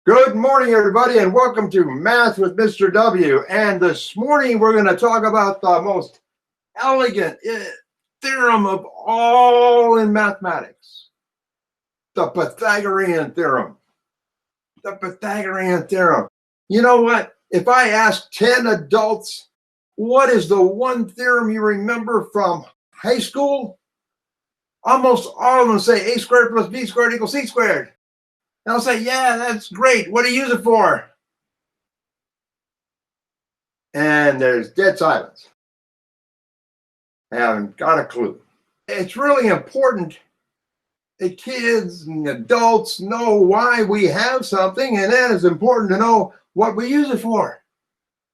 Good morning, everybody, and welcome to Math with Mr. W. And this morning, we're going to talk about the most elegant theorem of all in mathematics, the Pythagorean theorem. The Pythagorean theorem. You know what? If I ask 10 adults, what is the one theorem you remember from high school? Almost all of them say a squared plus b squared equals c squared. And I'll say, yeah, that's great. What do you use it for? And there's dead silence. I haven't got a clue. It's really important that kids and adults know why we have something, and then it's important to know what we use it for.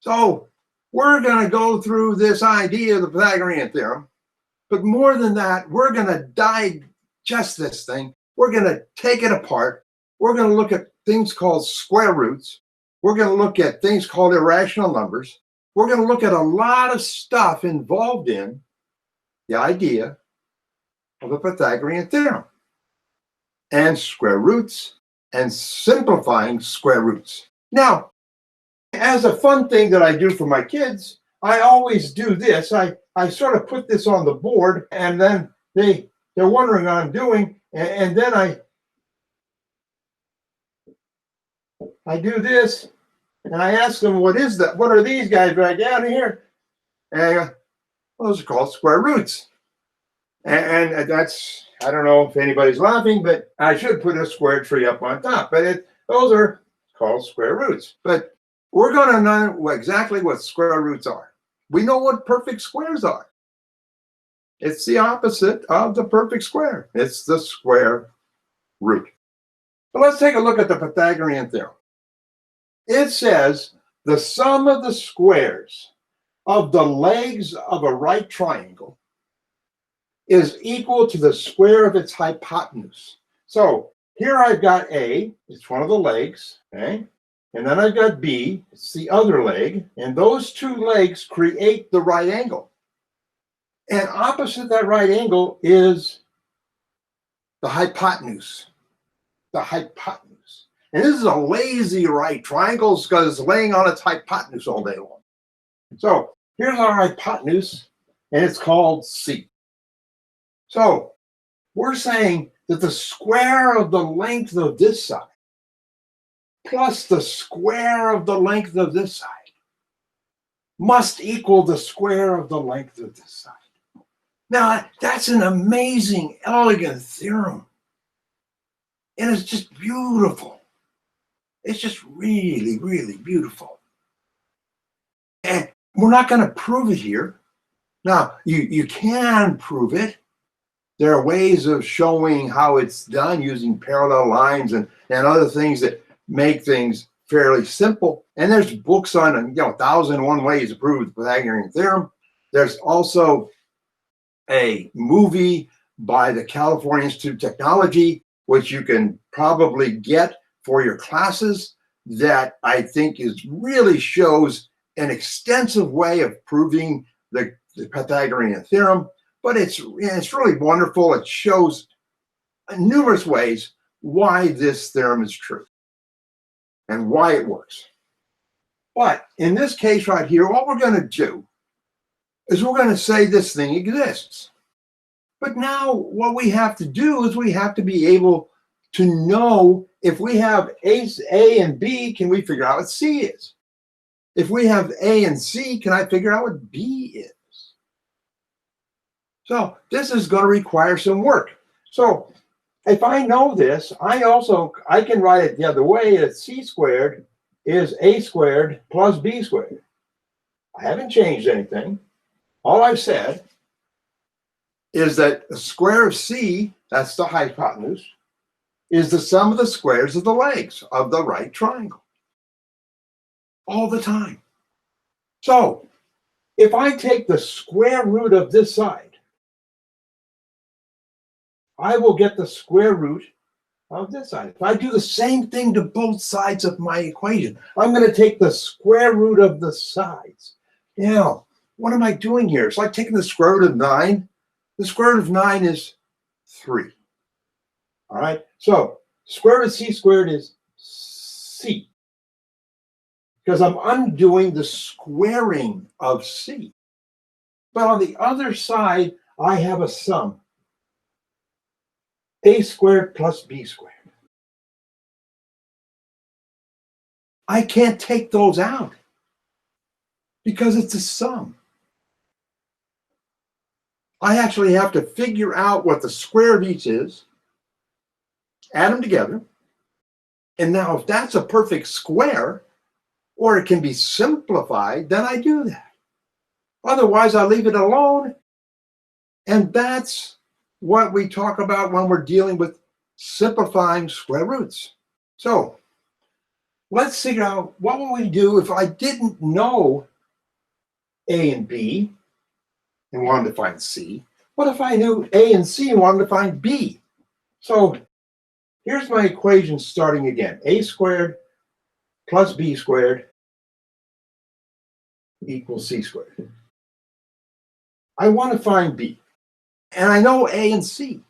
So we're going to go through this idea of the Pythagorean theorem, but more than that, we're going to digest this thing. We're going to take it apart. We're going to look at things called square roots. We're going to look at things called irrational numbers. We're going to look at a lot of stuff involved in the idea of the Pythagorean theorem and square roots and simplifying square roots. Now, as a fun thing that I do for my kids, I always do this. I sort of put this on the board, and then they're wondering what I'm doing, and then I do this, and I ask them, what is that? What are these guys right down here? And those are called square roots. And that's, I don't know if anybody's laughing, but I should put a square tree up on top. But those are called square roots. But we're going to know exactly what square roots are. We know what perfect squares are. It's the opposite of the perfect square. It's the square root. But let's take a look at the Pythagorean theorem. It says the sum of the squares of the legs of a right triangle is equal to the square of its hypotenuse. So here I've got A, it's one of the legs, okay? And then I've got B, it's the other leg, and those two legs create the right angle. And opposite that right angle is the hypotenuse. The hypotenuse. And this is a lazy right triangle because it's laying on its hypotenuse all day long. So here's our hypotenuse, and it's called C. So we're saying that the square of the length of this side plus the square of the length of this side must equal the square of the length of this side. Now, that's an amazing, elegant theorem. And it's just beautiful. It's just really, really beautiful. And we're not going to prove it here. Now, you can prove it. There are ways of showing how it's done using parallel lines and other things that make things fairly simple. And there's books on 1,001 ways to prove the Pythagorean theorem. There's also a movie by the California Institute of Technology, which you can probably get for your classes, that I think really shows an extensive way of proving the Pythagorean theorem. But it's really wonderful. It shows in numerous ways why this theorem is true and why it works. But in this case right here, what we're going to do is we're going to say this thing exists. But now what we have to do is we have to be able to know if we have A and B, can we figure out what C is? If we have A and C, can I figure out what B is? So this is going to require some work. So if I know this, I can write it the other way, that C squared is A squared plus B squared. I haven't changed anything. All I've said is that the square of C, that's the hypotenuse, is the sum of the squares of the legs of the right triangle. All the time. So if I take the square root of this side, I will get the square root of this side. If I do the same thing to both sides of my equation, I'm going to take the square root of the sides. Now, what am I doing here? It's like taking the square root of 9. The square root of 9 is 3. All right, so square root of C squared is C, because I'm undoing the squaring of C. But on the other side, I have a sum. A squared plus B squared. I can't take those out because it's a sum. I actually have to figure out what the square of each is, add them together, and now if that's a perfect square, or it can be simplified, then I do that. Otherwise, I leave it alone, and that's what we talk about when we're dealing with simplifying square roots. So let's figure out what would we do if I didn't know A and B and wanted to find C. What if I knew A and C and wanted to find B? So here's my equation starting again. A squared plus B squared equals C squared. I want to find B. And I know A and C.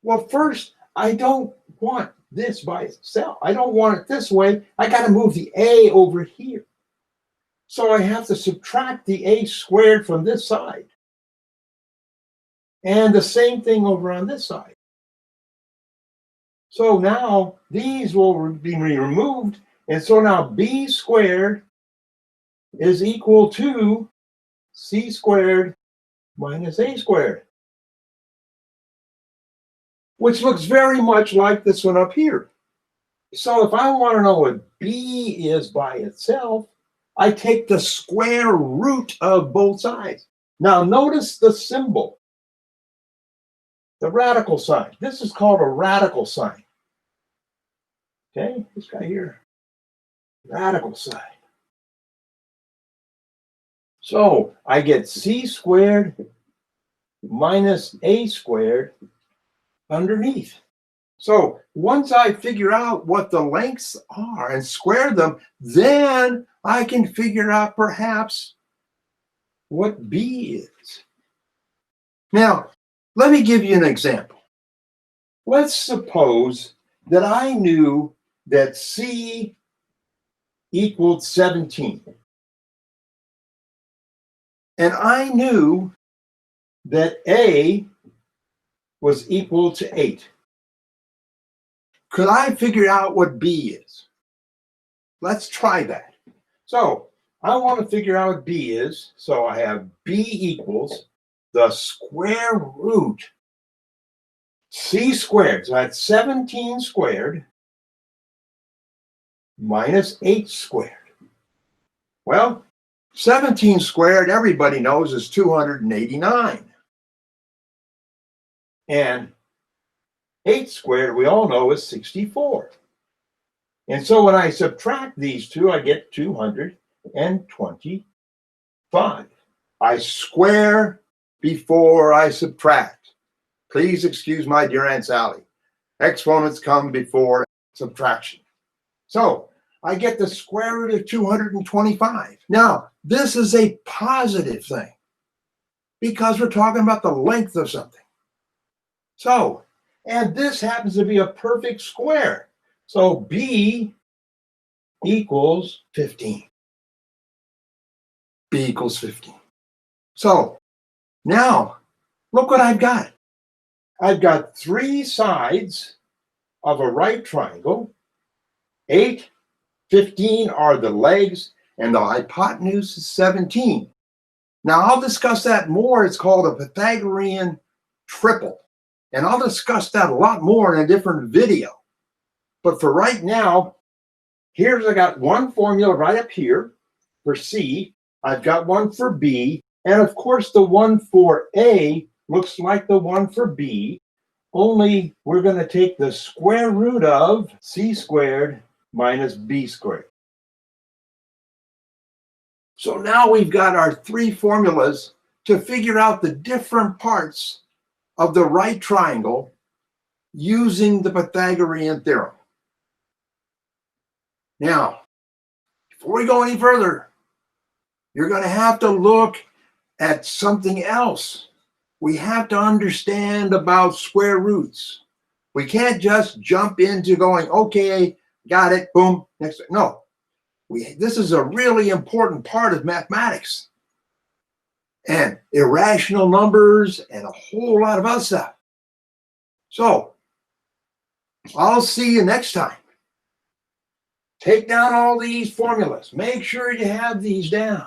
Well, first, I don't want this by itself. I don't want it this way. I got to move the A over here. So I have to subtract the A squared from this side. And the same thing over on this side. So now these will be removed. And so now B squared is equal to C squared minus A squared, which looks very much like this one up here. So if I want to know what B is by itself, I take the square root of both sides. Now notice the symbol, the radical sign. This is called a radical sign. Okay, this guy here, radical sign. So I get C squared minus A squared underneath. So once I figure out what the lengths are and square them, then I can figure out perhaps what B is. Now, let me give you an example. Let's suppose that I knew that C equaled 17. And I knew that A was equal to 8. Could I figure out what B is? Let's try that. So I want to figure out what B is. So I have B equals the square root C squared. So that's 17 squared minus 8 squared. Well, 17 squared, everybody knows, is 289. And 8 squared, we all know, is 64. And so when I subtract these two, I get 225. I square before I subtract. Please excuse my dear Aunt Sally. Exponents come before subtraction. So I get the square root of 225. Now, this is a positive thing because we're talking about the length of something. So, and this happens to be a perfect square. So B equals 15. B equals 15. So now, look what I've got. I've got 3 sides of a right triangle. 8, 15 are the legs, and the hypotenuse is 17. Now, I'll discuss that more. It's called a Pythagorean triple. And I'll discuss that a lot more in a different video. But for right now, I got one formula right up here for C. I've got one for B. And of course, the one for A looks like the one for B. Only we're going to take the square root of C squared minus B squared. So now we've got our 3 formulas to figure out the different parts of the right triangle using the Pythagorean theorem. Now, before we go any further, you're going to have to look at something else. We have to understand about square roots. We can't just jump into going, okay, got it, boom, next. No, this is a really important part of mathematics and irrational numbers and a whole lot of other stuff. So I'll see you next time. Take down all these formulas. Make sure you have these down.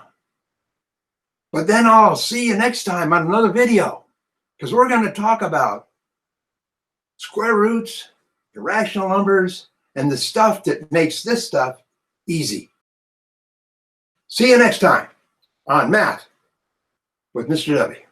But then I'll see you next time on another video, because we're going to talk about square roots, irrational numbers, and the stuff that makes this stuff easy. See you next time on Math with Mr. W.